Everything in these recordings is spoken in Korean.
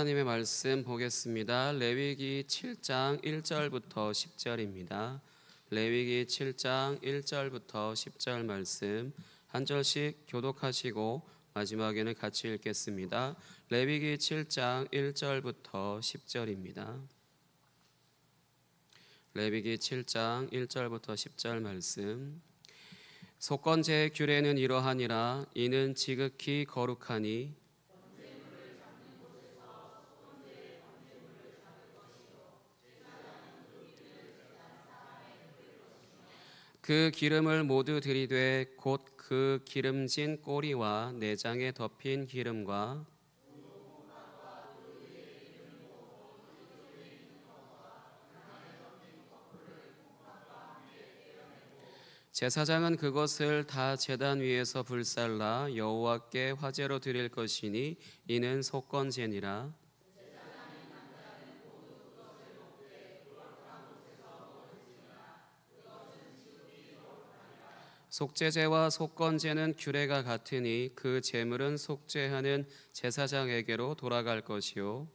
하나님의 말씀 보겠습니다. 레위기 7장 1절부터 10절입니다. 레위기 7장 1절부터 10절 말씀 한 절씩 교독하시고 마지막에는 같이 읽겠습니다. 레위기 7장 1절부터 10절입니다. 레위기 7장 1절부터 10절 말씀. 속건제의 규례는 이러하니라. 이는 지극히 거룩하니 그 기름을 모두 들이되 곧 그 기름진 꼬리와 내장에 덮인 기름과 제사장은 그것을 다 제단 위에서 불살라 여호와께 화제로 드릴 것이니 이는 속건제니라. 속죄제와 속건제는 규례가 같으니 그 제물은 속죄하는 제사장에게로 돌아갈 것이요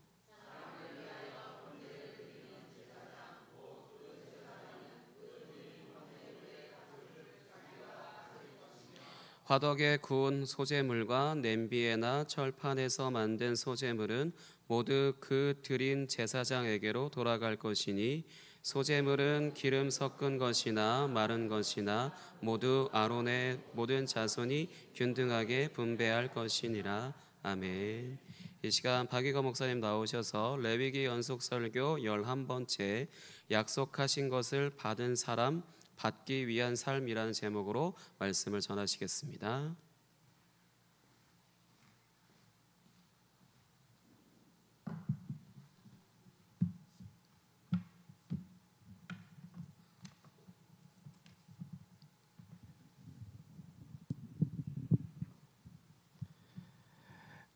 화덕에 구운 소제물과 냄비에나 철판에서 만든 소제물은 모두 그 드린 제사장에게로 돌아갈 것이니 소제물은 기름 섞은 것이나 마른 것이나 모두 아론의 모든 자손이 균등하게 분배할 것이니라. 아멘. 이 시간 박익거 목사님 나오셔서 레위기 연속 설교 11번째 약속하신 것을 받은 사람 받기 위한 삶이라는 제목으로 말씀을 전하시겠습니다.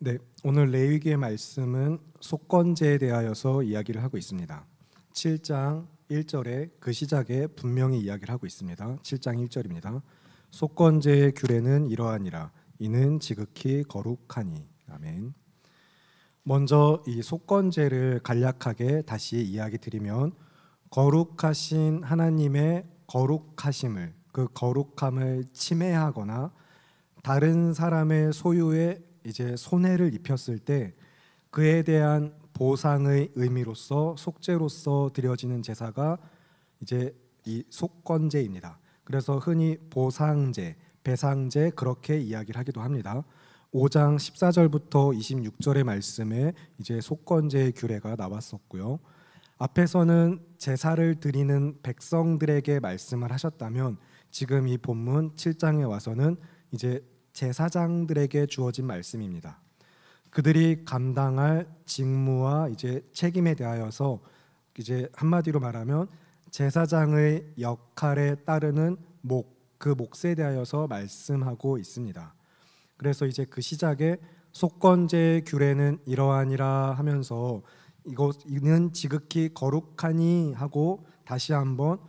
네, 오늘 레위기의 말씀은 속건제에 대하여서 이야기를 하고 있습니다. 7장 1절에 그 시작에 분명히 이야기를 하고 있습니다. 7장 1절입니다. 속건제의 규례는 이러하니라. 이는 지극히 거룩하니. 아멘. 먼저 이 속건제를 간략하게 다시 이야기 드리면 거룩하신 하나님의 거룩하심을, 그 거룩함을 침해하거나 다른 사람의 소유에 이제 손해를 입혔을 때 그에 대한 보상의 의미로서 속죄로서 드려지는 제사가 이제 이 속건제입니다. 그래서 흔히 보상제, 배상제 그렇게 이야기를 하기도 합니다. 5장 14절부터 26절의 말씀에 이제 속건제의 규례가 나왔었고요. 앞에서는 제사를 드리는 백성들에게 말씀을 하셨다면 지금 이 본문 7장에 와서는 이제 제사장들에게 주어진 말씀입니다. 그들이 감당할 직무와 이제 책임에 대하여서 이제 한마디로 말하면 제사장의 역할에 따르는 그 몫에 대하여서 말씀하고 있습니다. 그래서 이제 그 시작에 속건제의 규례는 이러하니라 하면서 이는 지극히 거룩하니 하고 다시 한번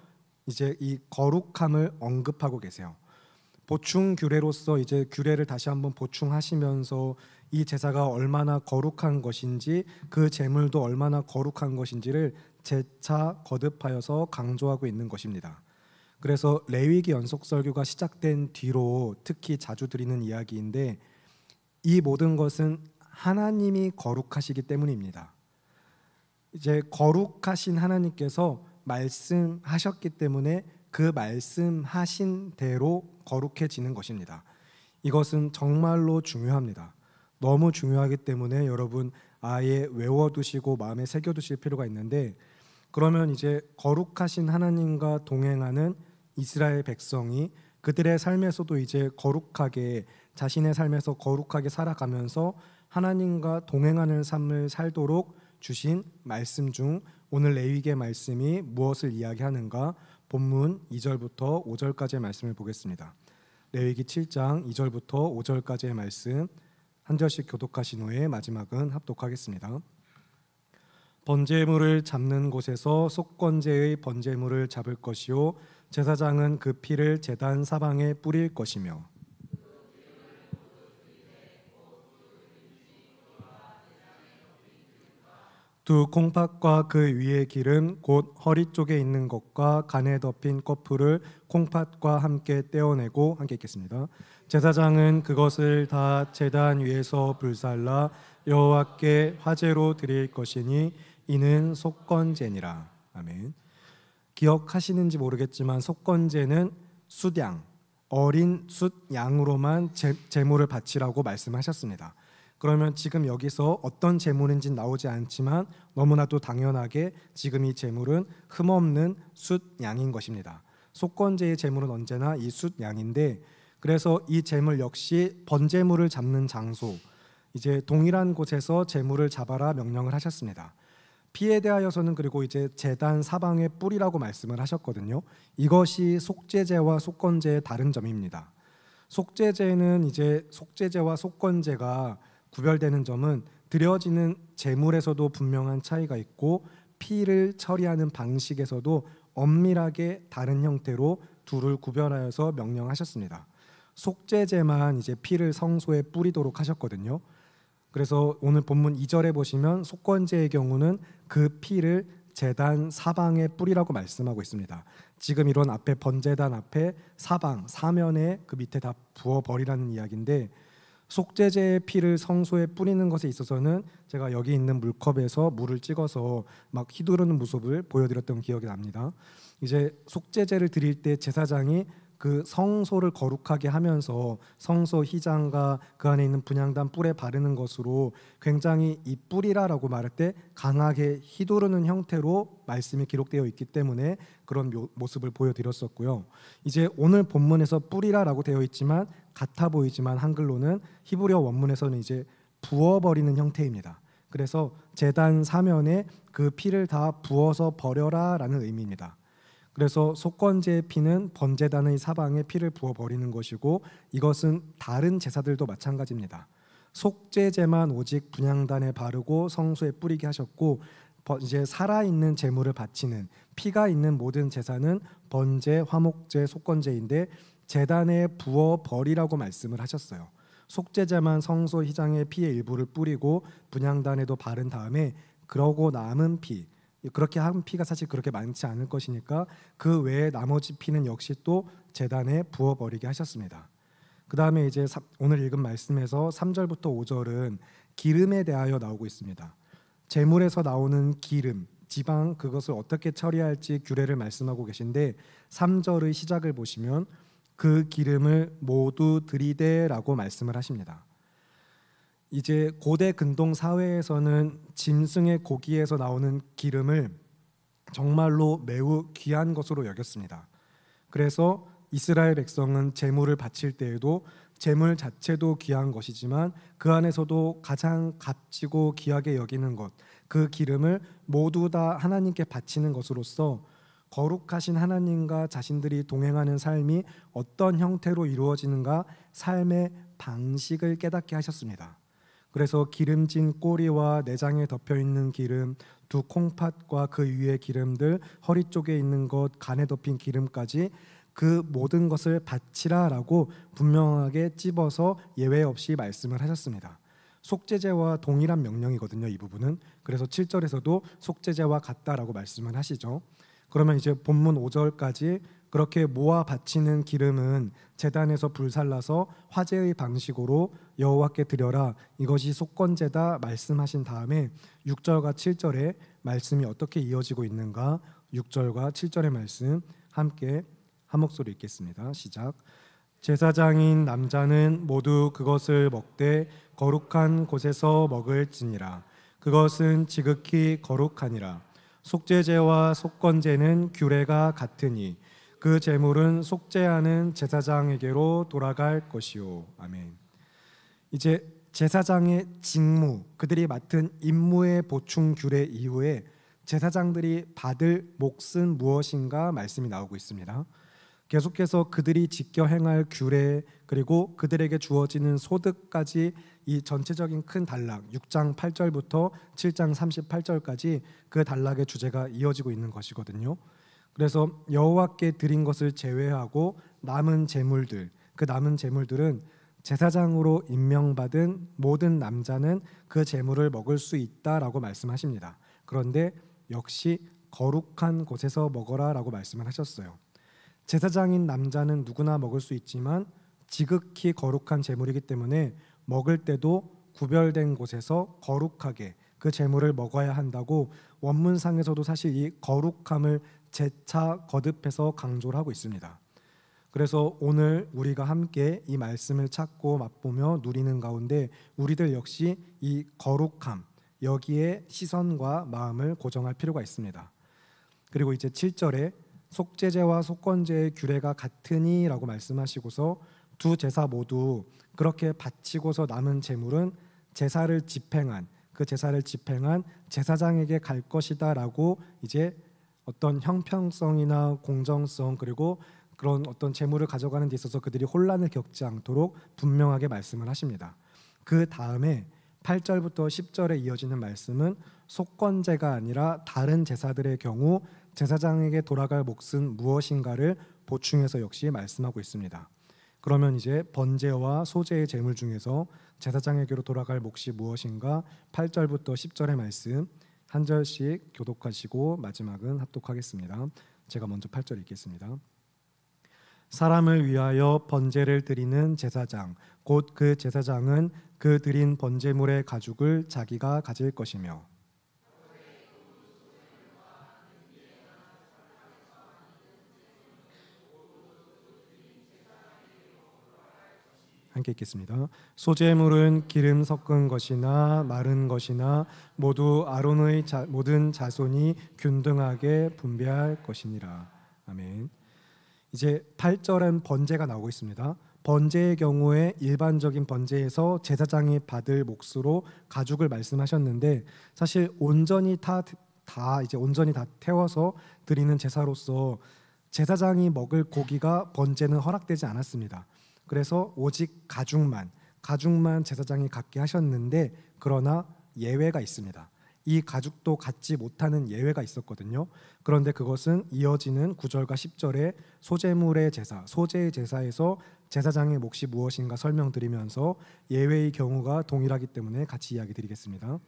이제 이 거룩함을 언급하고 계세요. 보충 규례로서 이제 규례를 다시 한번 보충하시면서 이 제사가 얼마나 거룩한 것인지 그 제물도 얼마나 거룩한 것인지를 재차 거듭하여서 강조하고 있는 것입니다. 그래서 레위기 연속 설교가 시작된 뒤로 특히 자주 드리는 이야기인데 이 모든 것은 하나님이 거룩하시기 때문입니다. 이제 거룩하신 하나님께서 말씀하셨기 때문에 그 말씀하신 대로 거룩해지는 것입니다. 이것은 정말로 중요합니다. 너무 중요하기 때문에 여러분 아예 외워두시고 마음에 새겨두실 필요가 있는데 그러면 이제 거룩하신 하나님과 동행하는 이스라엘 백성이 그들의 삶에서도 이제 거룩하게 자신의 삶에서 거룩하게 살아가면서 하나님과 동행하는 삶을 살도록 주신 말씀 중 오늘 레위기의 말씀이 무엇을 이야기하는가 본문 2절부터 5절까지의 말씀을 보겠습니다. 레위기 7장 2절부터 5절까지의 말씀 한 절씩 교독하신 후에 마지막은 합독하겠습니다. 번제물을 잡는 곳에서 속건제의 번제물을 잡을 것이요 제사장은 그 피를 제단 사방에 뿌릴 것이며 두 콩팥과 그 위에 기름 곧 허리 쪽에 있는 것과 간에 덮인 커플을 콩팥과 함께 떼어내고 함께 읽겠습니다. 제사장은 그것을 다 제단 위에서 불살라 여호와께 화제로 드릴 것이니 이는 속건제니라. 아멘. 기억하시는지 모르겠지만 속건제는 숫양, 어린 숫양으로만 제물을 바치라고 말씀하셨습니다. 그러면 지금 여기서 어떤 제물인지 나오지 않지만 너무나도 당연하게 지금 이 제물은 흠없는 숫양인 것입니다. 속건제의 제물은 언제나 이 숫양인데, 그래서 이 제물 역시 번제물을 잡는 장소, 이제 동일한 곳에서 제물을 잡아라 명령을 하셨습니다. 피에 대하여서는 그리고 이제 제단 사방의 뿔이라고 말씀을 하셨거든요. 이것이 속죄제와 속건제의 다른 점입니다. 속죄제는 이제 속죄제와 속건제가 구별되는 점은 드려지는 제물에서도 분명한 차이가 있고 피를 처리하는 방식에서도 엄밀하게 다른 형태로 둘을 구별하여서 명령하셨습니다. 속죄제만 이제 피를 성소에 뿌리도록 하셨거든요. 그래서 오늘 본문 2절에 보시면 속건제의 경우는 그 피를 제단 사방에 뿌리라고 말씀하고 있습니다. 지금 이런 앞에 번제단 앞에 사방, 사면에 그 밑에 다 부어버리라는 이야기인데, 속죄제의 피를 성소에 뿌리는 것에 있어서는 제가 여기 있는 물컵에서 물을 찍어서 막 휘두르는 모습을 보여드렸던 기억이 납니다. 이제 속죄제를 드릴 때 제사장이 그 성소를 거룩하게 하면서 성소 휘장과 그 안에 있는 분향단 뿔에 바르는 것으로 굉장히 이 뿌리라라고 말할 때 강하게 휘두르는 형태로 말씀이 기록되어 있기 때문에 그런 모습을 보여드렸었고요. 이제 오늘 본문에서 뿌리라라고 되어 있지만 같아 보이지만 한글로는 히브리어 원문에서는 이제 부어버리는 형태입니다. 그래서 제단 사면에 그 피를 다 부어서 버려라라는 의미입니다. 그래서 속건제의 피는 번제단의 사방에 피를 부어버리는 것이고, 이것은 다른 제사들도 마찬가지입니다. 속죄제만 오직 분향단에 바르고 성소에 뿌리게 하셨고, 이제 살아있는 제물을 바치는 피가 있는 모든 제사는 번제, 화목제, 속건제인데 제단에 부어버리라고 말씀을 하셨어요. 속죄제만 성소 휘장에 피의 일부를 뿌리고 분향단에도 바른 다음에 그러고 남은 피, 그렇게 한 피가 사실 그렇게 많지 않을 것이니까 그 외에 나머지 피는 역시 또 제단에 부어버리게 하셨습니다. 그 다음에 이제 오늘 읽은 말씀에서 3절부터 5절은 기름에 대하여 나오고 있습니다. 제물에서 나오는 기름, 지방, 그것을 어떻게 처리할지 규례를 말씀하고 계신데 3절의 시작을 보시면 그 기름을 모두 들이대라고 말씀을 하십니다. 이제 고대 근동 사회에서는 짐승의 고기에서 나오는 기름을 정말로 매우 귀한 것으로 여겼습니다. 그래서 이스라엘 백성은 제물을 바칠 때에도 제물 자체도 귀한 것이지만 그 안에서도 가장 값지고 귀하게 여기는 것, 그 기름을 모두 다 하나님께 바치는 것으로서 거룩하신 하나님과 자신들이 동행하는 삶이 어떤 형태로 이루어지는가 삶의 방식을 깨닫게 하셨습니다. 그래서 기름진 꼬리와 내장에 덮여있는 기름, 두 콩팥과 그 위에 기름들, 허리 쪽에 있는 것, 간에 덮인 기름까지 그 모든 것을 바치라라고 분명하게 찝어서 예외 없이 말씀을 하셨습니다. 속죄제와 동일한 명령이거든요, 이 부분은. 그래서 7절에서도 속죄제와 같다라고 말씀을 하시죠. 그러면 이제 본문 5절까지 그렇게 모아 바치는 기름은 제단에서 불살라서 화제의 방식으로 여호와께 드려라, 이것이 속건제다 말씀하신 다음에 6절과 7절에 말씀이 어떻게 이어지고 있는가, 6절과 7절의 말씀 함께 한 목소리 읽겠습니다. 시작. 제사장인 남자는 모두 그것을 먹되 거룩한 곳에서 먹을지니라. 그것은 지극히 거룩하니라. 속죄제와 속건제는 규례가 같으니 그 제물은 속죄하는 제사장에게로 돌아갈 것이요. 아멘. 이제 제사장의 직무, 그들이 맡은 임무의 보충 규례 이후에 제사장들이 받을 몫은 무엇인가 말씀이 나오고 있습니다. 계속해서 그들이 지켜 행할 규례, 그리고 그들에게 주어지는 소득까지 이 전체적인 큰 단락 6장 8절부터 7장 38절까지 그 단락의 주제가 이어지고 있는 것이거든요. 그래서 여호와께 드린 것을 제외하고 남은 제물들, 그 남은 제물들은 제사장으로 임명받은 모든 남자는 그 제물을 먹을 수 있다라고 말씀하십니다. 그런데 역시 거룩한 곳에서 먹어라라고 말씀을 하셨어요. 제사장인 남자는 누구나 먹을 수 있지만 지극히 거룩한 제물이기 때문에 먹을 때도 구별된 곳에서 거룩하게 그 제물을 먹어야 한다고 원문상에서도 사실 이 거룩함을 재차 거듭해서 강조를 하고 있습니다. 그래서 오늘 우리가 함께 이 말씀을 찾고 맛보며 누리는 가운데 우리들 역시 이 거룩함, 여기에 시선과 마음을 고정할 필요가 있습니다. 그리고 이제 7절에 속죄제와 속건제의 규례가 같으니 라고 말씀하시고서 두 제사 모두 그렇게 바치고서 남은 제물은 제사를 집행한 그 제사를 집행한 제사장에게 갈 것이다 라고 이제 어떤 형평성이나 공정성 그리고 그런 어떤 제물을 가져가는 데 있어서 그들이 혼란을 겪지 않도록 분명하게 말씀을 하십니다. 그 다음에 8절부터 10절에 이어지는 말씀은 속건제가 아니라 다른 제사들의 경우 제사장에게 돌아갈 몫은 무엇인가를 보충해서 역시 말씀하고 있습니다. 그러면 이제 번제와 소제의 제물 중에서 제사장에게로 돌아갈 몫이 무엇인가 8절부터 10절의 말씀 한 절씩 교독하시고 마지막은 합독하겠습니다. 제가 먼저 8절 읽겠습니다. 사람을 위하여 번제를 드리는 제사장 곧 그 제사장은 그 드린 번제물의 가죽을 자기가 가질 것이며 함께 읽겠습니다. 소제물은 기름 섞은 것이나 마른 것이나 모두 아론의 모든 자손이 균등하게 분배할 것이니라. 아멘. 이제 8절엔 번제가 나오고 있습니다. 번제의 경우에 일반적인 번제에서 제사장이 받을 몫으로 가죽을 말씀하셨는데 사실 온전히 다 태워서 드리는 제사로서 제사장이 먹을 고기가 번제는 허락되지 않았습니다. 그래서 오직 가죽만 제사장이 갖게 하셨는데 그러나 예외가 있습니다. 이 가죽도 갖지 못하는 예외가 있었거든요. 그런데 그것은 이어지는 9절과 10절에 소제물의 제사, 소제의 제사에서 제사장의 몫이 무엇인가 설명드리면서 예외의 경우가 동일하기 때문에 같이 이야기 드리겠습니다.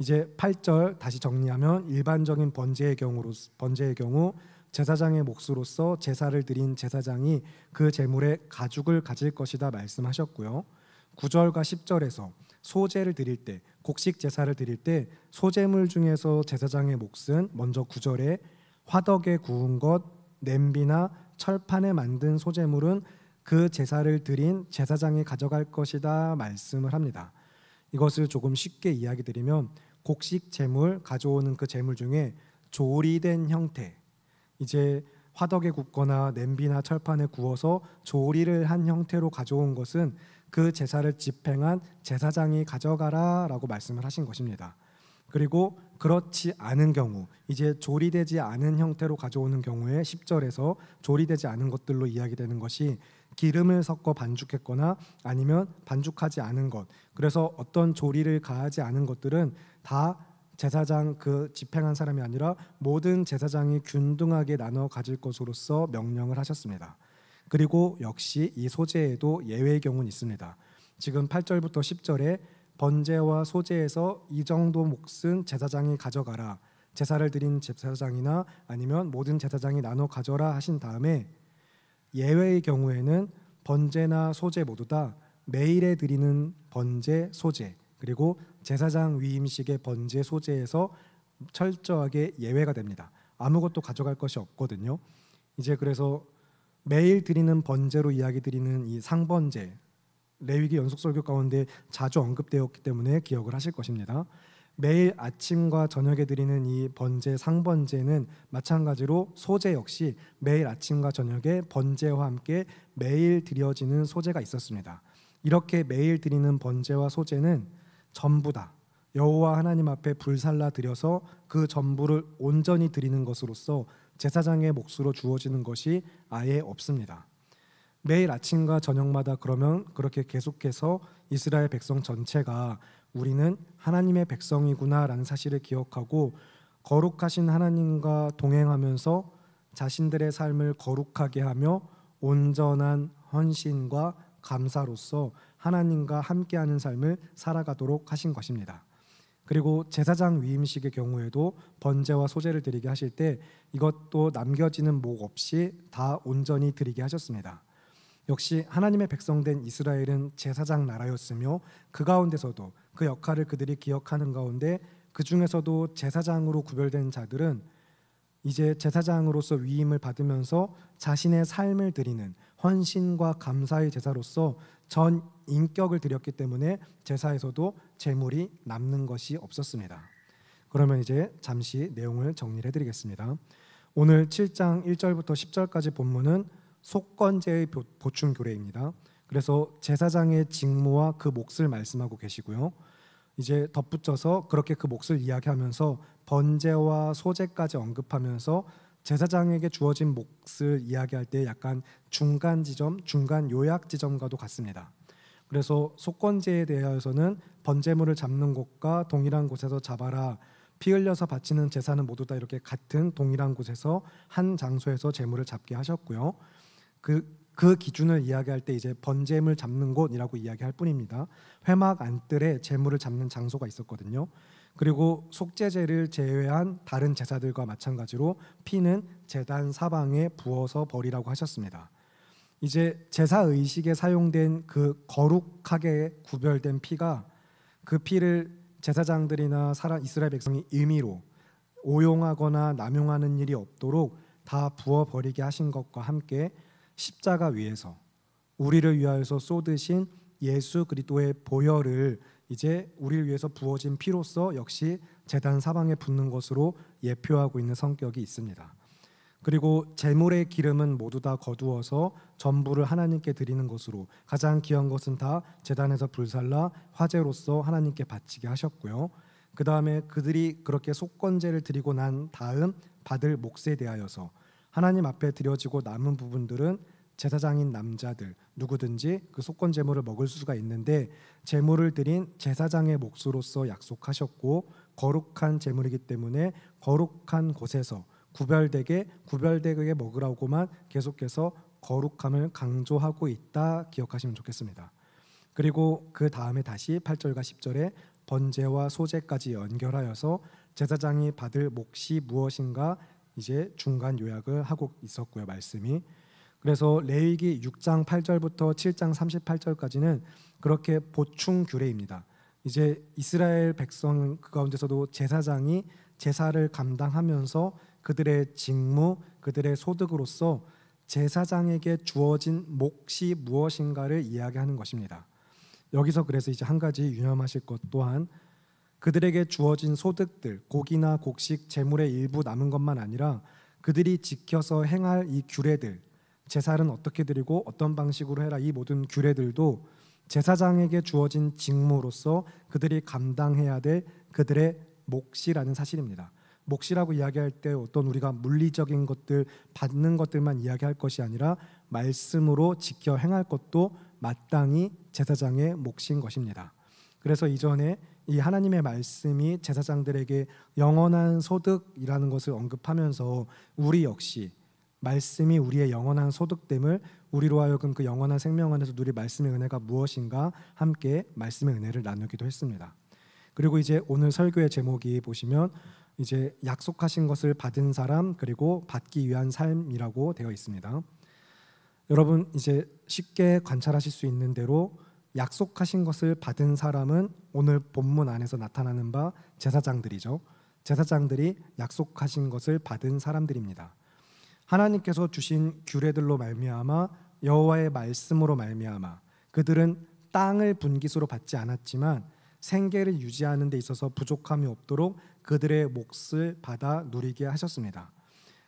이제 8절 다시 정리하면 일반적인 번제의 경우 제사장의 몫으로서 제사를 드린 제사장이 그 제물의 가죽을 가질 것이다 말씀하셨고요. 9절과 10절에서 소제를 드릴 때 곡식 제사를 드릴 때 소제물 중에서 제사장의 몫은 먼저 9절에 화덕에 구운 것, 냄비나 철판에 만든 소제물은 그 제사를 드린 제사장이 가져갈 것이다 말씀을 합니다. 이것을 조금 쉽게 이야기 드리면 곡식 제물 가져오는 그 제물 중에 조리된 형태 이제 화덕에 굽거나 냄비나 철판에 구워서 조리를 한 형태로 가져온 것은 그 제사를 집행한 제사장이 가져가라 라고 말씀을 하신 것입니다. 그리고 그렇지 않은 경우 이제 조리되지 않은 형태로 가져오는 경우에 10절에서 조리되지 않은 것들로 이야기되는 것이 기름을 섞어 반죽했거나 아니면 반죽하지 않은 것 그래서 어떤 조리를 가하지 않은 것들은 다 제사장 그 집행한 사람이 아니라 모든 제사장이 균등하게 나눠 가질 것으로서 명령을 하셨습니다. 그리고 역시 이 소제에도 예외의 경우는 있습니다. 지금 8절부터 10절에 번제와 소제에서 이 정도 몫은 제사장이 가져가라 제사를 드린 제사장이나 아니면 모든 제사장이 나눠 가져라 하신 다음에 예외의 경우에는 번제나 소제 모두 다 매일에 드리는 번제, 소제 그리고 제사장 위임식의 번제, 소제에서 철저하게 예외가 됩니다. 아무것도 가져갈 것이 없거든요. 이제 그래서 매일 드리는 번제로 이야기 드리는 이 상번제 레위기 연속설교 가운데 자주 언급되었기 때문에 기억을 하실 것입니다. 매일 아침과 저녁에 드리는 이 번제 상번제는 마찬가지로 소제 역시 매일 아침과 저녁에 번제와 함께 매일 드려지는 소제가 있었습니다. 이렇게 매일 드리는 번제와 소제는 전부 다 여호와 하나님 앞에 불살라 드려서 그 전부를 온전히 드리는 것으로서 제사장의 몫으로 주어지는 것이 아예 없습니다. 매일 아침과 저녁마다 그러면 그렇게 계속해서 이스라엘 백성 전체가 우리는 하나님의 백성이구나라는 사실을 기억하고 거룩하신 하나님과 동행하면서 자신들의 삶을 거룩하게 하며 온전한 헌신과 감사로서 하나님과 함께하는 삶을 살아가도록 하신 것입니다. 그리고 제사장 위임식의 경우에도 번제와 소제를 드리게 하실 때 이것도 남겨지는 목 없이 다 온전히 드리게 하셨습니다. 역시 하나님의 백성된 이스라엘은 제사장 나라였으며 그 가운데서도 그 역할을 그들이 기억하는 가운데 그 중에서도 제사장으로 구별된 자들은 이제 제사장으로서 위임을 받으면서 자신의 삶을 드리는 헌신과 감사의 제사로서 전 인격을 드렸기 때문에 제사에서도 제물이 남는 것이 없었습니다. 그러면 이제 잠시 내용을 정리를 해드리겠습니다. 오늘 7장 1절부터 10절까지 본문은 속건제의 보충 교례입니다. 그래서 제사장의 직무와 그 몫을 말씀하고 계시고요. 이제 덧붙여서 그렇게 그 몫을 이야기하면서 번제와 소제까지 언급하면서 제사장에게 주어진 몫을 이야기할 때 약간 중간 지점, 중간 요약 지점과도 같습니다. 그래서 속건제에 대해서는 번제물을 잡는 곳과 동일한 곳에서 잡아라, 피 흘려서 바치는 제사는 모두 다 이렇게 같은 동일한 곳에서 한 장소에서 제물을 잡게 하셨고요. 그 기준을 이야기할 때 이제 번제물 잡는 곳이라고 이야기할 뿐입니다. 회막 안뜰에 제물을 잡는 장소가 있었거든요. 그리고 속죄제를 제외한 다른 제사들과 마찬가지로 피는 제단 사방에 부어서 버리라고 하셨습니다. 이제 제사 의식에 사용된 그 거룩하게 구별된 피가 그 피를 제사장들이나 이스라엘 백성이 임의로 오용하거나 남용하는 일이 없도록 다 부어 버리게 하신 것과 함께 십자가 위에서 우리를 위하여서 쏟으신 예수 그리스도의 보혈을 이제 우리를 위해서 부어진 피로서 역시 제단 사방에 붓는 것으로 예표하고 있는 성격이 있습니다. 그리고 제물의 기름은 모두 다 거두어서 전부를 하나님께 드리는 것으로 가장 귀한 것은 다 제단에서 불살라 화제로서 하나님께 바치게 하셨고요. 그 다음에 그들이 그렇게 속건제를 드리고 난 다음 받을 몫에 대하여서 하나님 앞에 드려지고 남은 부분들은 제사장인 남자들 누구든지 그 속건 제물을 먹을 수가 있는데 제물을 드린 제사장의 몫으로서 약속하셨고 거룩한 제물이기 때문에 거룩한 곳에서 구별되게 먹으라고만 계속해서 거룩함을 강조하고 있다 기억하시면 좋겠습니다. 그리고 그 다음에 다시 8절과 10절에 번제와 소제까지 연결하여서 제사장이 받을 몫이 무엇인가 이제 중간 요약을 하고 있었고요. 말씀이. 그래서 레위기 6장 8절부터 7장 38절까지는 그렇게 보충 규례입니다. 이제 이스라엘 백성 그 가운데서도 제사장이 제사를 감당하면서 그들의 직무, 그들의 소득으로서 제사장에게 주어진 몫이 무엇인가를 이야기하는 것입니다. 여기서 그래서 이제 한 가지 유념하실 것 또한 그들에게 주어진 소득들, 고기나 곡식, 재물의 일부 남은 것만 아니라 그들이 지켜서 행할 이 규례들, 제사는 어떻게 드리고 어떤 방식으로 해라, 이 모든 규례들도 제사장에게 주어진 직무로서 그들이 감당해야 될 그들의 몫이라는 사실입니다. 몫이라고 이야기할 때 어떤 우리가 물리적인 것들, 받는 것들만 이야기할 것이 아니라 말씀으로 지켜 행할 것도 마땅히 제사장의 몫인 것입니다. 그래서 이전에 이 하나님의 말씀이 제사장들에게 영원한 소득이라는 것을 언급하면서 우리 역시 말씀이 우리의 영원한 소득됨을 우리로 하여금 그 영원한 생명 안에서 누릴 말씀의 은혜가 무엇인가 함께 말씀의 은혜를 나누기도 했습니다. 그리고 이제 오늘 설교의 제목이 보시면 이제 약속하신 것을 받은 사람 그리고 받기 위한 삶이라고 되어 있습니다. 여러분 이제 쉽게 관찰하실 수 있는 대로 약속하신 것을 받은 사람은 오늘 본문 안에서 나타나는 바 제사장들이죠. 제사장들이 약속하신 것을 받은 사람들입니다. 하나님께서 주신 규례들로 말미암아 여호와의 말씀으로 말미암아 그들은 땅을 분깃으로 받지 않았지만 생계를 유지하는 데 있어서 부족함이 없도록 그들의 몫을 받아 누리게 하셨습니다.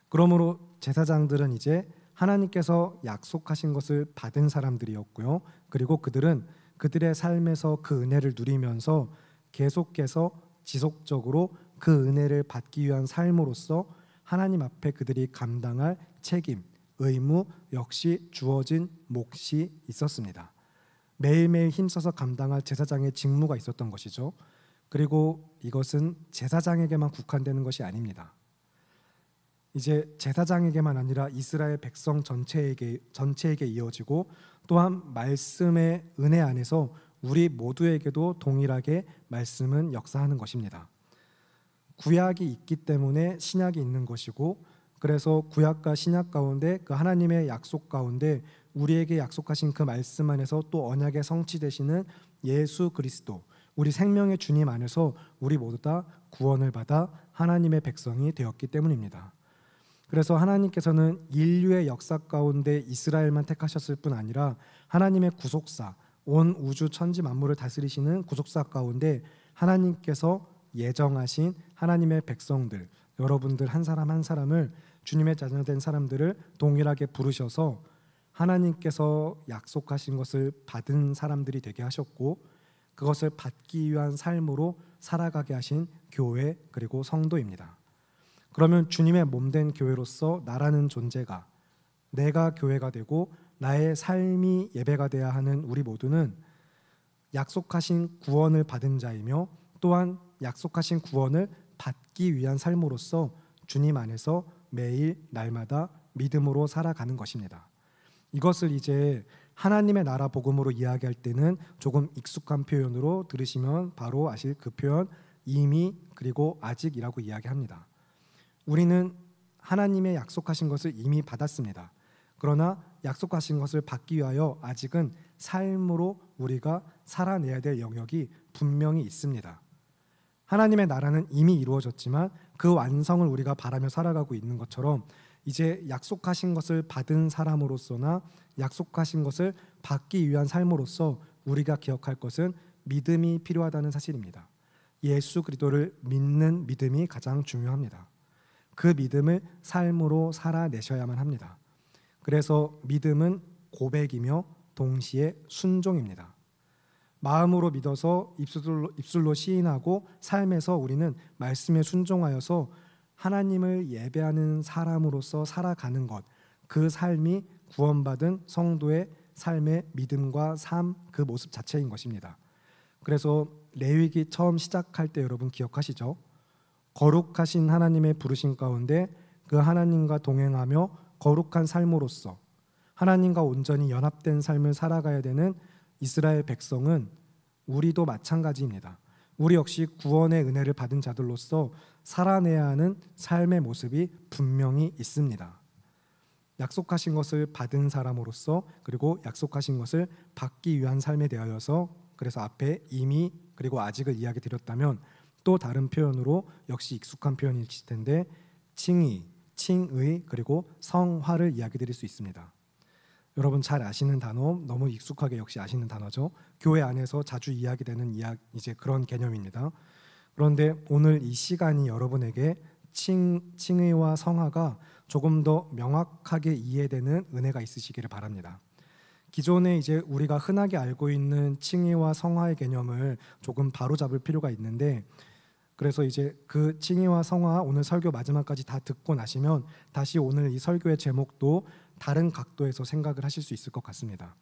그러므로 제사장들은 이제 하나님께서 약속하신 것을 받은 사람들이었고요. 그리고 그들은 그들의 삶에서 그 은혜를 누리면서 계속해서 지속적으로 그 은혜를 받기 위한 삶으로서 하나님 앞에 그들이 감당할 책임, 의무 역시 주어진 몫이 있었습니다. 매일매일 힘써서 감당할 제사장의 직무가 있었던 것이죠. 그리고 이것은 제사장에게만 국한되는 것이 아닙니다. 이제 제사장에게만 아니라 이스라엘 백성 전체에게 이어지고 또한 말씀의 은혜 안에서 우리 모두에게도 동일하게 말씀은 역사하는 것입니다. 구약이 있기 때문에 신약이 있는 것이고, 그래서 구약과 신약 가운데 그 하나님의 약속 가운데 우리에게 약속하신 그 말씀 안에서 또 언약의 성취 되시는 예수 그리스도, 우리 생명의 주님 안에서 우리 모두 다 구원을 받아 하나님의 백성이 되었기 때문입니다. 그래서 하나님께서는 인류의 역사 가운데 이스라엘만 택하셨을 뿐 아니라 하나님의 구속사, 온 우주 천지 만물을 다스리시는 구속사 가운데 하나님께서 예정하신 하나님의 백성들, 여러분들 한 사람 한 사람을, 주님의 자녀된 사람들을 동일하게 부르셔서 하나님께서 약속하신 것을 받은 사람들이 되게 하셨고, 그것을 받기 위한 삶으로 살아가게 하신 교회, 그리고 성도입니다. 그러면 주님의 몸된 교회로서 나라는 존재가, 내가 교회가 되고 나의 삶이 예배가 돼야 하는 우리 모두는 약속하신 구원을 받은 자이며, 또한 약속하신 구원을 받기 위한 삶으로서 주님 안에서 매일 날마다 믿음으로 살아가는 것입니다. 이것을 이제 하나님의 나라 복음으로 이야기할 때는 조금 익숙한 표현으로 들으시면 바로 아실 그 표현, 이미 그리고 아직이라고 이야기합니다. 우리는 하나님의 약속하신 것을 이미 받았습니다. 그러나 약속하신 것을 받기 위하여 아직은 삶으로 우리가 살아내야 될 영역이 분명히 있습니다. 하나님의 나라는 이미 이루어졌지만 그 완성을 우리가 바라며 살아가고 있는 것처럼, 이제 약속하신 것을 받은 사람으로서나 약속하신 것을 받기 위한 삶으로서 우리가 기억할 것은 믿음이 필요하다는 사실입니다. 예수 그리스도를 믿는 믿음이 가장 중요합니다. 그 믿음을 삶으로 살아내셔야만 합니다. 그래서 믿음은 고백이며 동시에 순종입니다. 마음으로 믿어서 입술로 시인하고 삶에서 우리는 말씀에 순종하여서 하나님을 예배하는 사람으로서 살아가는 것, 그 삶이 구원받은 성도의 삶의 믿음과 삶, 그 모습 자체인 것입니다. 그래서 레위기 처음 시작할 때 여러분 기억하시죠? 거룩하신 하나님의 부르심 가운데 그 하나님과 동행하며 거룩한 삶으로서 하나님과 온전히 연합된 삶을 살아가야 되는 이스라엘 백성은 우리도 마찬가지입니다. 우리 역시 구원의 은혜를 받은 자들로서 살아내야 하는 삶의 모습이 분명히 있습니다. 약속하신 것을 받은 사람으로서, 그리고 약속하신 것을 받기 위한 삶에 대하여서, 그래서 앞에 이미 그리고 아직을 이야기 드렸다면 또 다른 표현으로 역시 익숙한 표현일 텐데 칭의, 칭의 그리고 성화를 이야기 드릴 수 있습니다. 여러분 잘 아시는 단어, 너무 익숙하게 역시 아시는 단어죠. 교회 안에서 자주 이야기되는 이제 그런 개념입니다. 그런데 오늘 이 시간이 여러분에게 칭의와 성화가 조금 더 명확하게 이해되는 은혜가 있으시기를 바랍니다. 기존에 이제 우리가 흔하게 알고 있는 칭의와 성화의 개념을 조금 바로잡을 필요가 있는데, 그래서 이제 그 칭의와 성화 오늘 설교 마지막까지 다 듣고 나시면 다시 오늘 이 설교의 제목도 다른 각도에서 생각을 하실 수 있을 것 같습니다.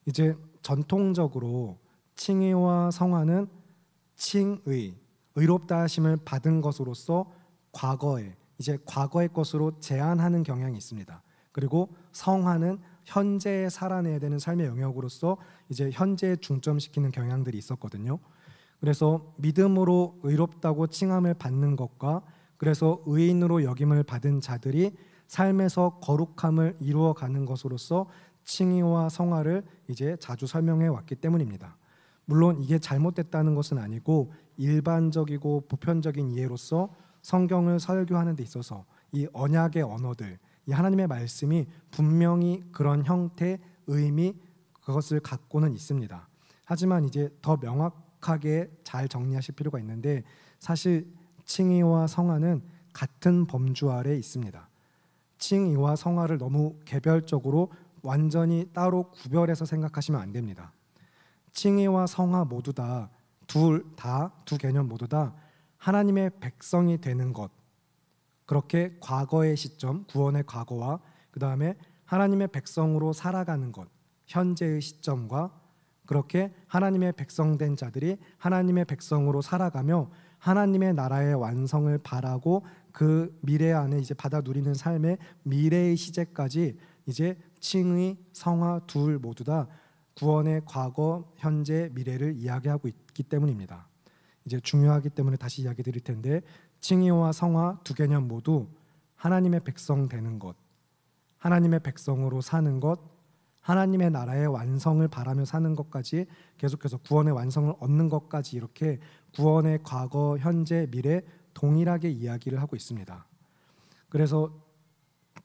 이제 전통적으로 칭의와 성화는 칭의, 의롭다 하심을 받은 것으로서 과거에, 이제 과거의 것으로 제한하는 경향이 있습니다. 그리고 성화는 현재에 살아내야 되는 삶의 영역으로서 이제 현재에 중점시키는 경향들이 있었거든요. 그래서 믿음으로 의롭다고 칭함을 받는 것과, 그래서 의인으로 여김을 받은 자들이 삶에서 거룩함을 이루어가는 것으로서 칭의와 성화를 이제 자주 설명해 왔기 때문입니다. 물론 이게 잘못됐다는 것은 아니고 일반적이고 보편적인 이해로서 성경을 설교하는 데 있어서 이 언약의 언어들, 이 하나님의 말씀이 분명히 그런 형태, 의미, 그것을 갖고는 있습니다. 하지만 이제 더 명확하게 잘 정리하실 필요가 있는데, 사실 칭의와 성화는 같은 범주 아래에 있습니다. 칭의와 성화를 너무 개별적으로 완전히 따로 구별해서 생각하시면 안 됩니다. 칭의와 성화 모두 다 두 개념 모두 다 하나님의 백성이 되는 것, 그렇게 과거의 시점, 구원의 과거와 그 다음에 하나님의 백성으로 살아가는 것, 현재의 시점과, 그렇게 하나님의 백성된 자들이 하나님의 백성으로 살아가며 하나님의 나라의 완성을 바라고 그 미래 안에 이제 받아 누리는 삶의 미래의 시제까지 이제 칭의, 성화 둘 모두 다 구원의 과거, 현재, 미래를 이야기하고 있기 때문입니다. 이제 중요하기 때문에 다시 이야기 드릴 텐데, 칭의와 성화 두 개념 모두 하나님의 백성 되는 것, 하나님의 백성으로 사는 것, 하나님의 나라의 완성을 바라며 사는 것까지, 계속해서 구원의 완성을 얻는 것까지, 이렇게 구원의 과거, 현재, 미래 동일하게 이야기를 하고 있습니다. 그래서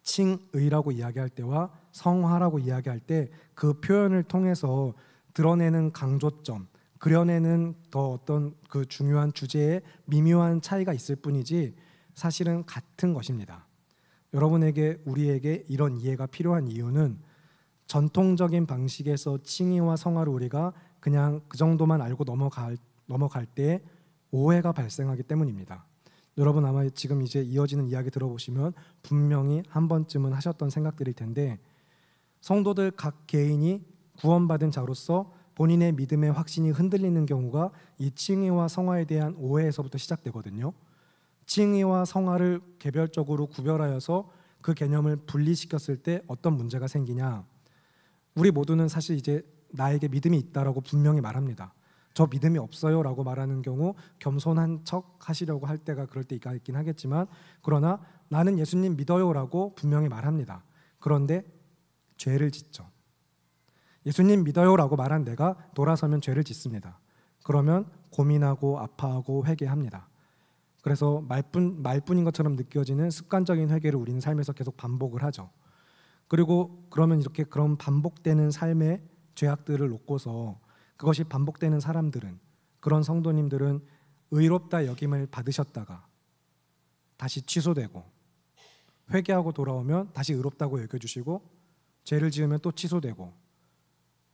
칭의라고 이야기할 때와 성화라고 이야기할 때 그 표현을 통해서 드러내는 강조점, 그려내는 더 어떤 그 중요한 주제에 미묘한 차이가 있을 뿐이지 사실은 같은 것입니다. 여러분에게, 우리에게 이런 이해가 필요한 이유는 전통적인 방식에서 칭의와 성화를 우리가 그냥 그 정도만 알고 넘어갈 때 오해가 발생하기 때문입니다. 여러분 아마 지금 이제 이어지는 이야기 들어보시면 분명히 한 번쯤은 하셨던 생각들일 텐데, 성도들 각 개인이 구원받은 자로서 본인의 믿음의 확신이 흔들리는 경우가 이 칭의와 성화에 대한 오해에서부터 시작되거든요. 칭의와 성화를 개별적으로 구별하여서 그 개념을 분리시켰을 때 어떤 문제가 생기냐? 우리 모두는 사실 이제 나에게 믿음이 있다라고 분명히 말합니다. 저 믿음이 없어요라고 말하는 경우 겸손한 척 하시려고 할 때가 그럴 때 있긴 하겠지만, 그러나 나는 예수님 믿어요라고 분명히 말합니다. 그런데 죄를 짓죠. 예수님 믿어요라고 말한 내가 돌아서면 죄를 짓습니다. 그러면 고민하고 아파하고 회개합니다. 그래서 말뿐인 것처럼 느껴지는 습관적인 회개를 우리는 삶에서 계속 반복을 하죠. 그리고 그러면 이렇게 그런 반복되는 삶의 죄악들을 놓고서 그것이 반복되는 사람들은, 그런 성도님들은 의롭다 여김을 받으셨다가 다시 취소되고, 회개하고 돌아오면 다시 의롭다고 여겨주시고, 죄를 지으면 또 취소되고,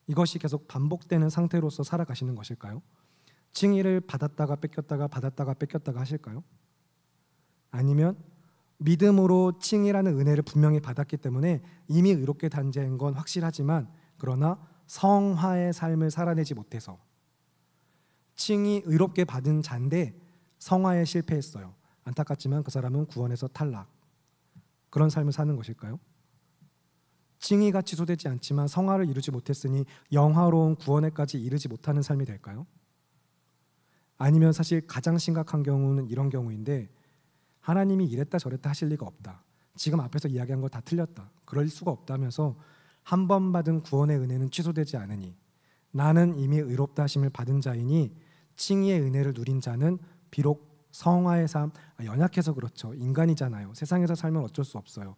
이것이 계속 반복되는 상태로서 살아가시는 것일까요? 칭의를 받았다가 뺏겼다가 받았다가 뺏겼다가 하실까요? 아니면 믿음으로 칭의라는 은혜를 분명히 받았기 때문에 이미 의롭게 단죄한 건 확실하지만, 그러나 성화의 삶을 살아내지 못해서, 칭의 의롭게 받은 자인데 성화에 실패했어요. 안타깝지만 그 사람은 구원에서 탈락. 그런 삶을 사는 것일까요? 칭의가 취소되지 않지만 성화를 이루지 못했으니 영화로운 구원에까지 이르지 못하는 삶이 될까요? 아니면 사실 가장 심각한 경우는 이런 경우인데, 하나님이 이랬다 저랬다 하실 리가 없다, 지금 앞에서 이야기한 거 다 틀렸다, 그럴 수가 없다면서 한 번 받은 구원의 은혜는 취소되지 않으니 나는 이미 의롭다 하심을 받은 자이니 칭의의 은혜를 누린 자는 비록 성화의 삶, 연약해서 그렇죠, 인간이잖아요, 세상에서 살면 어쩔 수 없어요,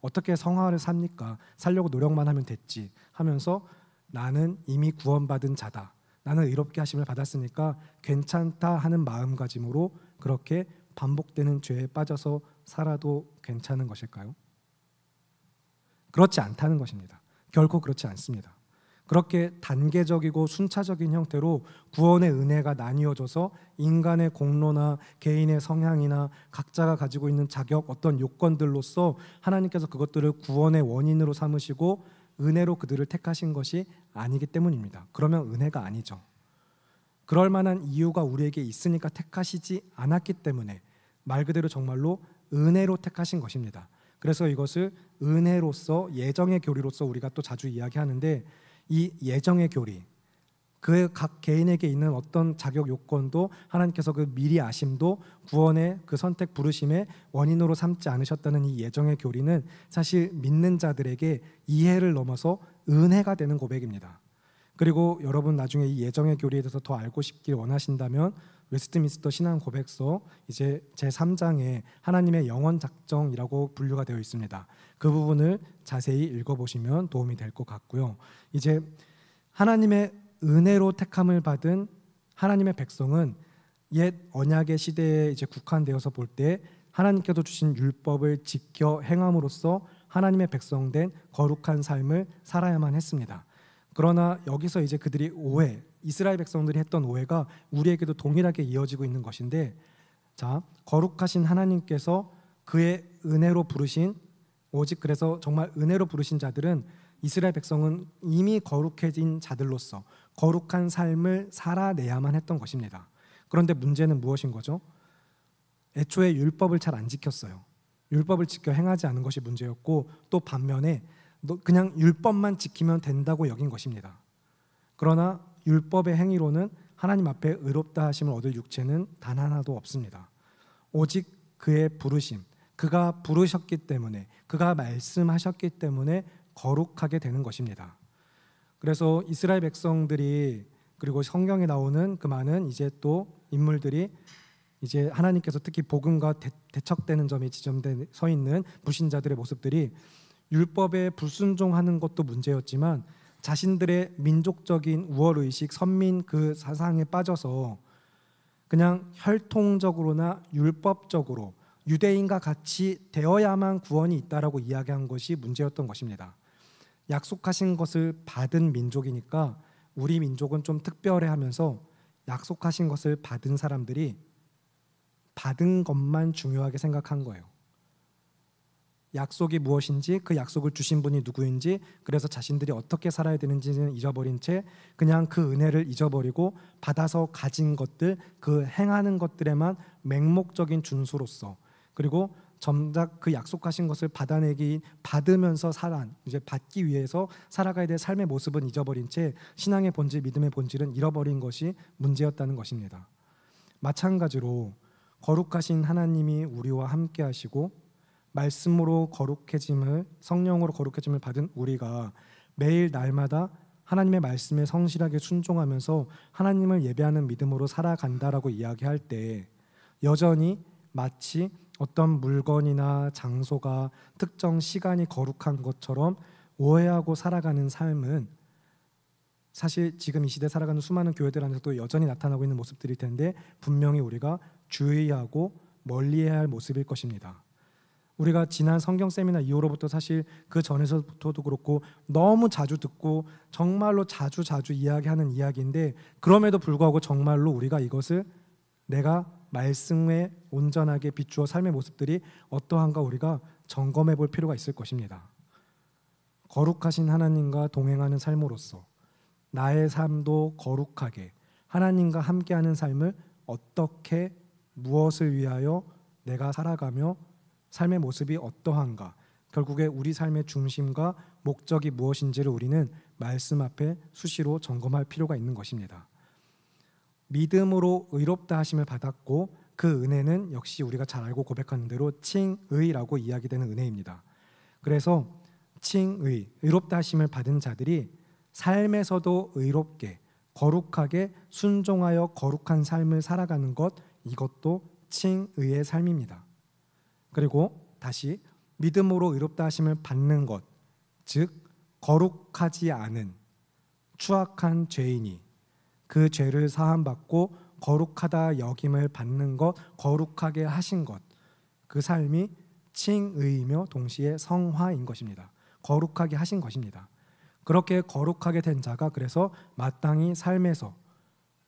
어떻게 성화를 삽니까, 살려고 노력만 하면 됐지 하면서 나는 이미 구원받은 자다, 나는 의롭게 하심을 받았으니까 괜찮다 하는 마음가짐으로 그렇게 반복되는 죄에 빠져서 살아도 괜찮은 것일까요? 그렇지 않다는 것입니다. 결코 그렇지 않습니다. 그렇게 단계적이고 순차적인 형태로 구원의 은혜가 나뉘어져서 인간의 공로나 개인의 성향이나 각자가 가지고 있는 자격, 어떤 요건들로서 하나님께서 그것들을 구원의 원인으로 삼으시고 은혜로 그들을 택하신 것이 아니기 때문입니다. 그러면 은혜가 아니죠. 그럴 만한 이유가 우리에게 있으니까 택하시지 않았기 때문에 말 그대로 정말로 은혜로 택하신 것입니다. 그래서 이것을 은혜로서, 예정의 교리로서 우리가 또 자주 이야기하는데, 이 예정의 교리, 그 각 개인에게 있는 어떤 자격 요건도 하나님께서 그 미리 아심도 구원의 그 선택 부르심의 원인으로 삼지 않으셨다는 이 예정의 교리는 사실 믿는 자들에게 이해를 넘어서 은혜가 되는 고백입니다. 그리고 여러분 나중에 이 예정의 교리에 대해서 더 알고 싶길 원하신다면 웨스트민스터 신앙 고백서 이제 제3장에 하나님의 영원 작정이라고 분류가 되어 있습니다. 그 부분을 자세히 읽어보시면 도움이 될 것 같고요. 이제 하나님의 은혜로 택함을 받은 하나님의 백성은 옛 언약의 시대에 이제 국한되어서 볼 때 하나님께서 주신 율법을 지켜 행함으로써 하나님의 백성된 거룩한 삶을 살아야만 했습니다. 그러나 여기서 이제 그들이 이스라엘 백성들이 했던 오해가 우리에게도 동일하게 이어지고 있는 것인데, 자, 거룩하신 하나님께서 그의 은혜로 부르신, 오직 그래서 정말 은혜로 부르신 자들은, 이스라엘 백성은 이미 거룩해진 자들로서 거룩한 삶을 살아내야만 했던 것입니다. 그런데 문제는 무엇인 거죠? 애초에 율법을 잘 안 지켰어요. 율법을 지켜 행하지 않은 것이 문제였고, 또 반면에 그냥 율법만 지키면 된다고 여긴 것입니다. 그러나 율법의 행위로는 하나님 앞에 의롭다 하심을 얻을 육체는 단 하나도 없습니다. 오직 그의 부르심, 그가 부르셨기 때문에, 그가 말씀하셨기 때문에 거룩하게 되는 것입니다. 그래서 이스라엘 백성들이, 그리고 성경에 나오는 그 많은 이제 또 인물들이, 이제 하나님께서 특히 복음과 대척되는 점이 지점돼 서 있는 불신자들의 모습들이 율법에 불순종하는 것도 문제였지만 자신들의 민족적인 우월의식, 선민 그 사상에 빠져서 그냥 혈통적으로나 율법적으로 유대인과 같이 되어야만 구원이 있다라고 이야기한 것이 문제였던 것입니다. 약속하신 것을 받은 민족이니까 우리 민족은 좀 특별해하면서 약속하신 것을 받은 사람들이 받은 것만 중요하게 생각한 거예요. 약속이 무엇인지, 그 약속을 주신 분이 누구인지, 그래서 자신들이 어떻게 살아야 되는지는 잊어버린 채 그냥 그 은혜를 잊어버리고 받아서 가진 것들, 그 행하는 것들에만 맹목적인 준수로서, 그리고 정작 그 약속하신 것을 받으면서 이제 받기 위해서 살아가야 될 삶의 모습은 잊어버린 채 신앙의 본질, 믿음의 본질은 잃어버린 것이 문제였다는 것입니다. 마찬가지로 거룩하신 하나님이 우리와 함께 하시고 말씀으로 거룩해짐을, 성령으로 거룩해짐을 받은 우리가 매일 날마다 하나님의 말씀에 성실하게 순종하면서 하나님을 예배하는 믿음으로 살아간다라고 이야기할 때 여전히 마치 어떤 물건이나 장소가 특정 시간이 거룩한 것처럼 오해하고 살아가는 삶은 사실 지금 이 시대 살아가는 수많은 교회들 안에서도 여전히 나타나고 있는 모습들일 텐데 분명히 우리가 주의하고 멀리해야 할 모습일 것입니다. 우리가 지난 성경 세미나 이후로부터 사실 그 전에서부터도 그렇고 너무 자주 듣고 정말로 자주 이야기하는 이야기인데 그럼에도 불구하고 정말로 우리가 이것을 내가 말씀에 온전하게 비추어 삶의 모습들이 어떠한가 우리가 점검해 볼 필요가 있을 것입니다. 거룩하신 하나님과 동행하는 삶으로서 나의 삶도 거룩하게 하나님과 함께하는 삶을 어떻게, 무엇을 위하여 내가 살아가며 삶의 모습이 어떠한가, 결국에 우리 삶의 중심과 목적이 무엇인지를 우리는 말씀 앞에 수시로 점검할 필요가 있는 것입니다. 믿음으로 의롭다 하심을 받았고 그 은혜는 역시 우리가 잘 알고 고백하는 대로 칭의라고 이야기되는 은혜입니다. 그래서 칭의, 의롭다 하심을 받은 자들이 삶에서도 의롭게, 거룩하게 순종하여 거룩한 삶을 살아가는 것, 이것도 칭의의 삶입니다. 그리고 다시 믿음으로 의롭다 하심을 받는 것, 즉 거룩하지 않은 추악한 죄인이 그 죄를 사함받고 거룩하다 여김을 받는 것, 거룩하게 하신 것, 그 삶이 칭의이며 동시에 성화인 것입니다. 거룩하게 하신 것입니다. 그렇게 거룩하게 된 자가 그래서 마땅히 삶에서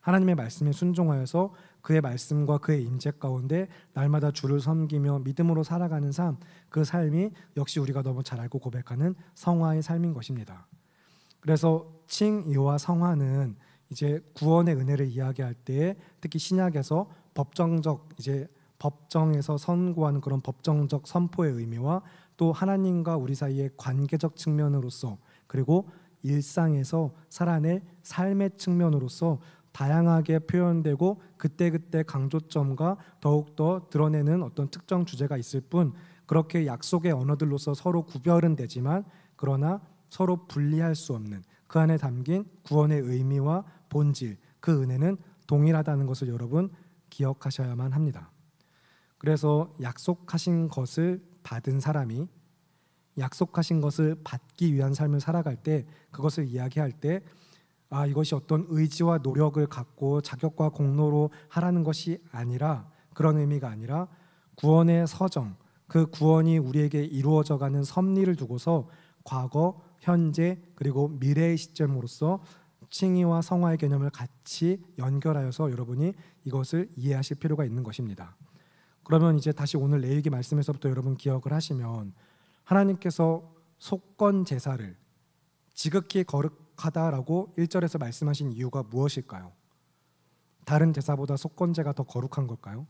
하나님의 말씀에 순종하여서 그의 말씀과 그의 임재 가운데 날마다 주를 섬기며 믿음으로 살아가는 삶, 그 삶이 역시 우리가 너무 잘 알고 고백하는 성화의 삶인 것입니다. 그래서 칭의와 성화는 이제 구원의 은혜를 이야기할 때 특히 신약에서 법정적, 이제 법정에서 선고하는 그런 법정적 선포의 의미와 또 하나님과 우리 사이의 관계적 측면으로서, 그리고 일상에서 살아낼 삶의 측면으로서 다양하게 표현되고 그때그때 강조점과 더욱더 드러내는 어떤 특정 주제가 있을 뿐, 그렇게 약속의 언어들로서 서로 구별은 되지만 그러나 서로 분리할 수 없는 그 안에 담긴 구원의 의미와 본질, 그 은혜는 동일하다는 것을 여러분 기억하셔야만 합니다. 그래서 약속하신 것을 받은 사람이 약속하신 것을 받기 위한 삶을 살아갈 때, 그것을 이야기할 때 이것이 어떤 의지와 노력을 갖고 자격과 공로로 하라는 것이 아니라, 그런 의미가 아니라 구원의 서정, 그 구원이 우리에게 이루어져가는 섭리를 두고서 과거, 현재, 그리고 미래의 시점으로서 칭의와 성화의 개념을 같이 연결하여서 여러분이 이것을 이해하실 필요가 있는 것입니다. 그러면 이제 다시 오늘 레위기 말씀에서부터 여러분 기억을 하시면 하나님께서 속건 제사를 지극히 거룩하다라고 1절에서 말씀하신 이유가 무엇일까요? 다른 제사보다 속건제가 더 거룩한 걸까요?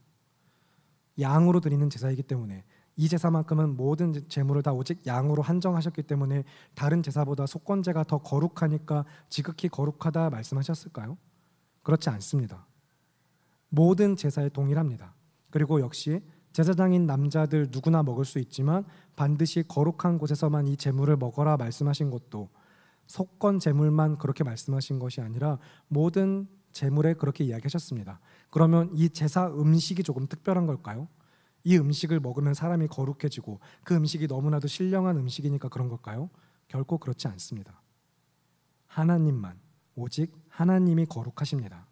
양으로 드리는 제사이기 때문에 이 제사만큼은 모든 제물을 다 오직 양으로 한정하셨기 때문에 다른 제사보다 속건제가 더 거룩하니까 지극히 거룩하다 말씀하셨을까요? 그렇지 않습니다. 모든 제사에 동일합니다. 그리고 역시 제사장인 남자들 누구나 먹을 수 있지만 반드시 거룩한 곳에서만 이 제물을 먹어라 말씀하신 것도 속건 제물만 그렇게 말씀하신 것이 아니라 모든 제물에 그렇게 이야기하셨습니다. 그러면 이 제사 음식이 조금 특별한 걸까요? 이 음식을 먹으면 사람이 거룩해지고 그 음식이 너무나도 신령한 음식이니까 그런 걸까요? 결코 그렇지 않습니다. 하나님만, 오직 하나님이 거룩하십니다.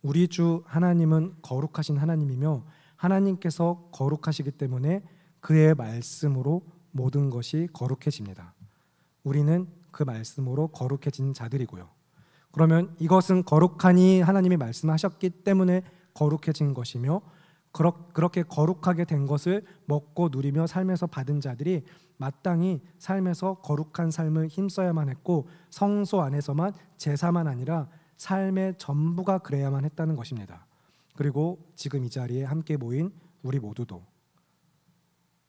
우리 주 하나님은 거룩하신 하나님이며 하나님께서 거룩하시기 때문에 그의 말씀으로 모든 것이 거룩해집니다. 우리는 그 말씀으로 거룩해진 자들이고요. 그러면 이것은 거룩하니 하나님이 말씀하셨기 때문에 거룩해진 것이며 그렇게 거룩하게 된 것을 먹고 누리며 삶에서 받은 자들이 마땅히 삶에서 거룩한 삶을 힘써야만 했고 성소 안에서만 제사만 아니라 삶의 전부가 그래야만 했다는 것입니다. 그리고 지금 이 자리에 함께 모인 우리 모두도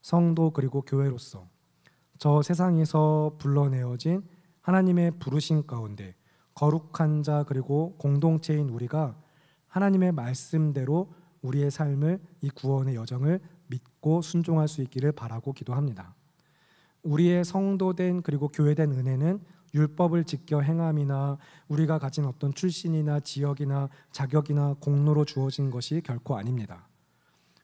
성도 그리고 교회로서 저 세상에서 불러내어진 하나님의 부르심 가운데 거룩한 자 그리고 공동체인 우리가 하나님의 말씀대로 우리의 삶을 이 구원의 여정을 믿고 순종할 수 있기를 바라고 기도합니다. 우리의 성도된 그리고 교회된 은혜는 율법을 지켜 행함이나 우리가 가진 어떤 출신이나 지역이나 자격이나 공로로 주어진 것이 결코 아닙니다.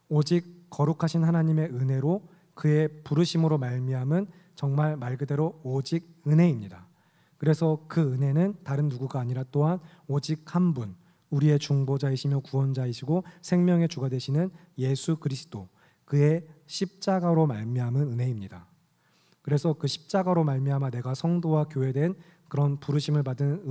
오직 거룩하신 하나님의 은혜로 그의 부르심으로 말미암은 정말 말 그대로 오직 은혜입니다. 그래서 그 은혜는 다른 누구가 아니라 또한 오직 한 분, 우리의 중보자이시며 구원자이시고 생명의 주가 되시는 예수 그리스도, 그의 십자가로 말미암은 은혜입니다. 그래서 그 십자가로 말미암아 내가 성도와 교회된 그런 부르심을 받은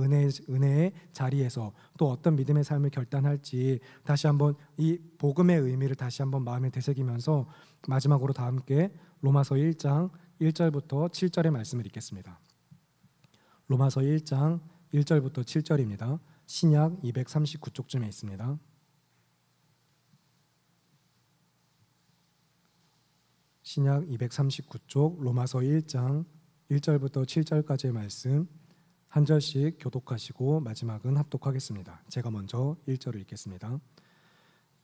은혜의 자리에서 또 어떤 믿음의 삶을 결단할지 다시 한번 이 복음의 의미를 다시 한번 마음에 되새기면서 마지막으로 다 함께 로마서 1장 1절부터 7절의 말씀을 읽겠습니다. 로마서 1장 1절부터 7절입니다. 신약 239쪽쯤에 있습니다. 신약 239쪽 로마서 1장 1절부터 7절까지의 말씀 한 절씩 교독하시고 마지막은 합독하겠습니다. 제가 먼저 1절을 읽겠습니다.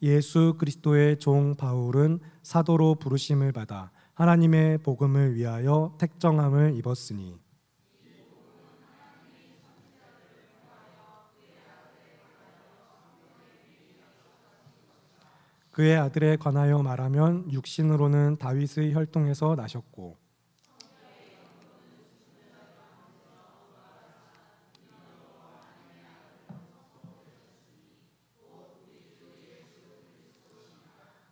예수 그리스도의 종 바울은 사도로 부르심을 받아 하나님의 복음을 위하여 택정함을 입었으니 그의 아들에 관하여 말하면 육신으로는 다윗의 혈통에서 나셨고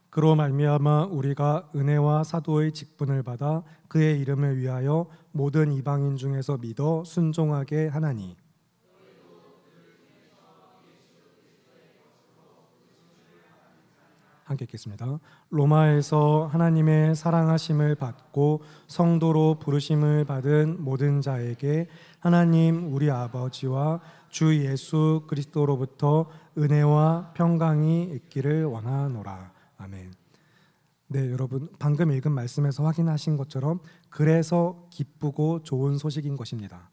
그로 말미암아 우리가 은혜와 사도의 직분을 받아 그의 이름을 위하여 모든 이방인 중에서 믿어 순종하게 하나니 함께 읽겠습니다. 로마에서 하나님의 사랑하심을 받고 성도로 부르심을 받은 모든 자에게 하나님 우리 아버지와 주 예수 그리스도로부터 은혜와 평강이 있기를 원하노라. 아멘. 네, 여러분 방금 읽은 말씀에서 확인하신 것처럼 그래서 기쁘고 좋은 소식인 것입니다.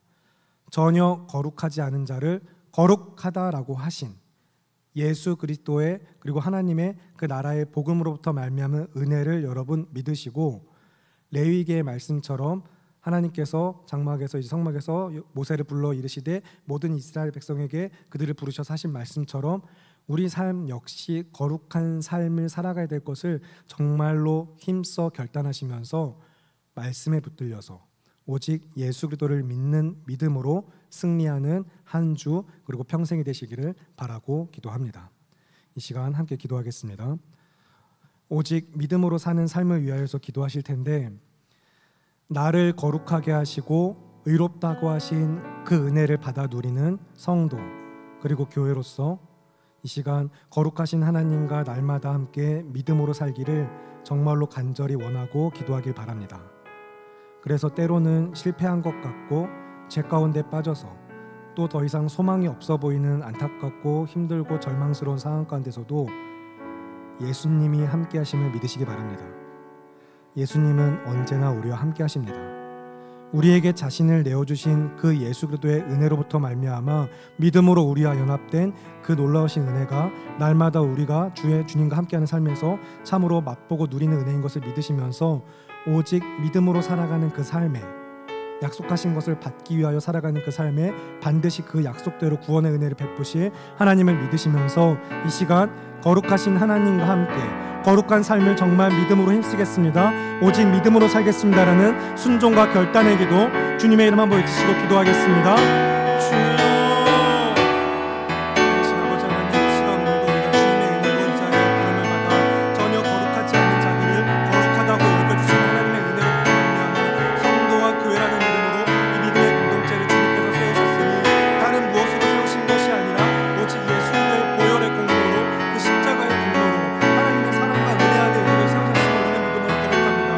전혀 거룩하지 않은 자를 거룩하다라고 하신 예수 그리스도의 그리고 하나님의 그 나라의 복음으로부터 말미암은 은혜를 여러분 믿으시고 레위기의 말씀처럼 하나님께서 장막에서 이제 성막에서 모세를 불러 이르시되 모든 이스라엘 백성에게 그들을 부르셔서 하신 말씀처럼 우리 삶 역시 거룩한 삶을 살아가야 될 것을 정말로 힘써 결단하시면서 말씀에 붙들려서 오직 예수 그리스도를 믿는 믿음으로 승리하는 한 주 그리고 평생이 되시기를 바라고 기도합니다. 이 시간 함께 기도하겠습니다. 오직 믿음으로 사는 삶을 위하여서 기도하실 텐데 나를 거룩하게 하시고 의롭다고 하신 그 은혜를 받아 누리는 성도 그리고 교회로서 이 시간 거룩하신 하나님과 날마다 함께 믿음으로 살기를 정말로 간절히 원하고 기도하길 바랍니다. 그래서 때로는 실패한 것 같고 죄 가운데 빠져서 또 더 이상 소망이 없어 보이는 안타깝고 힘들고 절망스러운 상황 가운데서도 예수님이 함께 하심을 믿으시기 바랍니다. 예수님은 언제나 우리와 함께 하십니다. 우리에게 자신을 내어주신 그 예수 그리스도의 은혜로부터 말미암아 믿음으로 우리와 연합된 그 놀라우신 은혜가 날마다 우리가 주님과 함께하는 삶에서 참으로 맛보고 누리는 은혜인 것을 믿으시면서 오직 믿음으로 살아가는 그 삶에, 약속하신 것을 받기 위하여 살아가는 그 삶에 반드시 그 약속대로 구원의 은혜를 베푸실 하나님을 믿으시면서 이 시간 거룩하신 하나님과 함께 거룩한 삶을 정말 믿음으로 힘쓰겠습니다. 오직 믿음으로 살겠습니다라는 순종과 결단의 기도, 주님의 이름 한번 외치시고 기도하겠습니다. 주여, 당신 아버지 하나님, 이 시간 오늘도 우리가 주님의 은혜로 이 자리에 부름을 받아 전혀 거룩하지 않은 자들을 거룩하다고 여겨주신 하나님의 은혜로 말미암아 성도와 교회라는 이름으로 이 믿음의 공동체를 주님께서 세우셨으니 다른 무엇으로 세우신 것이 아니라 오직 예수 그리스도의 보혈의 공로로, 그 십자가의 공로로 하나님의 사랑과 은혜 안에 우리를 세우셨음을 우리는 믿음으로 고백합니다.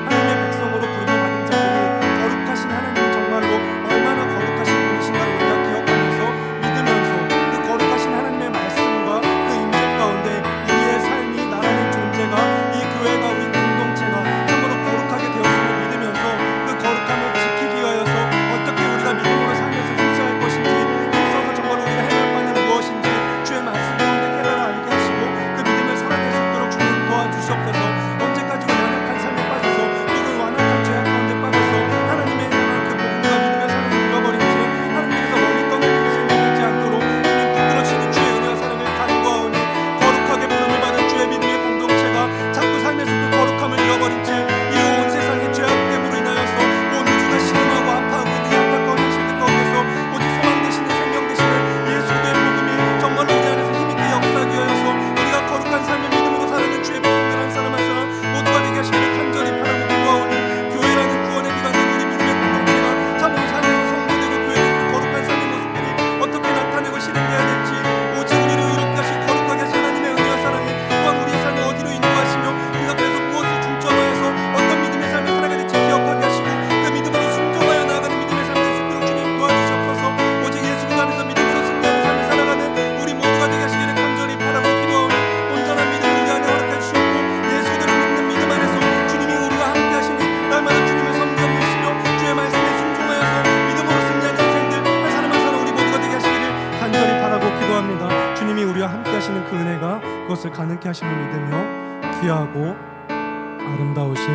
하나님의 백성으로 부름을 받은 자들이 거룩하신 하나님이 정말로 얼마나 거룩하신 분이신가를 우리가 기억하면서 믿으면서 그 거룩하신 하나님의 말씀과 그 임재 가운데 우리의 삶이, 나라는 존재가, 이 교회가, 우리 공동체가 참으로 거룩하게 되었음을 믿으면서 그 거룩함을 지키기 위하여서 어떻게 우리가 믿음으로 살면서 힘써야 할 것인지, 힘써서 정말 우리가 해야 할 바는 무엇인지 주의 말씀 가운데 깨달아 알게 하시고 그 믿음을 살아낼 수 있도록 주님 도와주시옵소서. 언제까지 우리 완악한 삶에 빠져서, 혹은 완악한 죄악 가운데 빠져서 하나님의 그 복음과 믿음의 사랑을 잃어버린지, 하나님께서 멀리 떠나는 것을 되지 않도록 주님 붙들어주시는 주의 은혜와 사랑을 간구하오니, 거룩하게 부름을 받은 주의 믿음의 공동체가 자꾸 삶에서 그 거룩함을 잃어버린지, 이 온 세상의 죄악 때문으로 인하여서 온 우주가 신음하고 아파하고 있는 이 안타까운 현실들 가운데서 오직 소망 되시는, 생명 되시는 예수 그리스도의 복음이 정말로 우리 안에서 힘있게 역사하기 위하여서 우리가 거룩한 삶을 믿음으로 살아가는 주의 백성들 한 사람 한 사람 모두가 되게 하시기를 간절히 바라고 기도하오니, 교회라는 구원의 기관인 우리 믿음의 공동체가 참으로 삶에서 성도되고 교회는 그 거룩한 삶의 모습들이 어떻게 나타내고 실행돼야 될지, 오직 우리를 의롭게 하시고 거룩하게 하신 하나님의 은혜와 사랑이 또한 우리의 삶을 어디로 인도하시며 우리가 계속 무엇을 중점화해서 어떤 믿음의 삶을 살아가야 될지 기억하게 하시고 그 믿음으로 순종하여 나아가는 믿음의 삶 될 수 있도록 주님 도와주시옵소서. 오직 예수 그리스도 안에서 믿음으로 승리하는 삶을 살아가는 우리 모두가 되게 하시기를 간절히 바라고 기도하오니, 온전한 믿음을 우리 안에 허락해 주시옵고 예수 그리스도를 믿는 믿음 안에서 주님이 우리와 함께 하시니 날마다 주님을 섬기시며 주의 말씀에 순종하여서 믿음으로 승리하는 인생들 한 사람 한 사람 우리 모두가 되게 하시기를 간절히 바라고 기도합니다. 주님이 우리와 함께 하시는 그 은혜가 그것을 가능케 하시는 믿으며 귀하고 아름다우신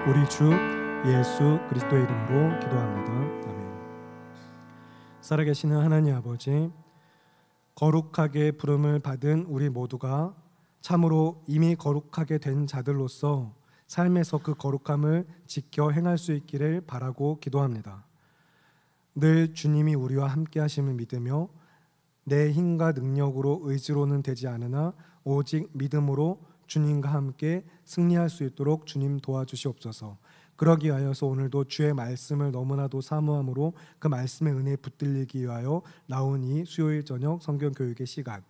우리 주 예수 그리스도의 이름으로 기도합니다. 아멘. 살아계시는 하나님 아버지, 거룩하게 부름을 받은 우리 모두가 참으로 이미 거룩하게 된 자들로서 삶에서 그 거룩함을 지켜 행할 수 있기를 바라고 기도합니다. 늘 주님이 우리와 함께 하심을 믿으며 내 힘과 능력으로, 의지로는 되지 않으나 오직 믿음으로 주님과 함께 승리할 수 있도록 주님 도와주시옵소서. 그러기 위하여서 오늘도 주의 말씀을 너무나도 사모함으로 그 말씀의 은혜에 붙들리기 위하여 나온 이 수요일 저녁 성경 교육의 시간,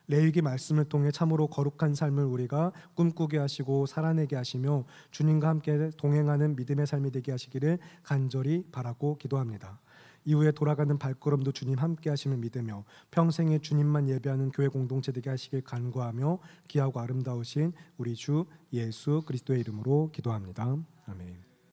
레위기 말씀을 통해 참으로 거룩한 삶을 우리가 꿈꾸게 하시고 살아내게 하시며 주님과 함께 동행하는 믿음의 삶이 되게 하시기를 간절히 바라고 기도합니다. 이후에 돌아가는 발걸음도 주님 함께 하심을 믿으며 평생에 주님만 예배하는 교회 공동체 되게 하시길 간구하며 귀하고 아름다우신 우리 주 예수 그리스도의 이름으로 기도합니다. 아멘.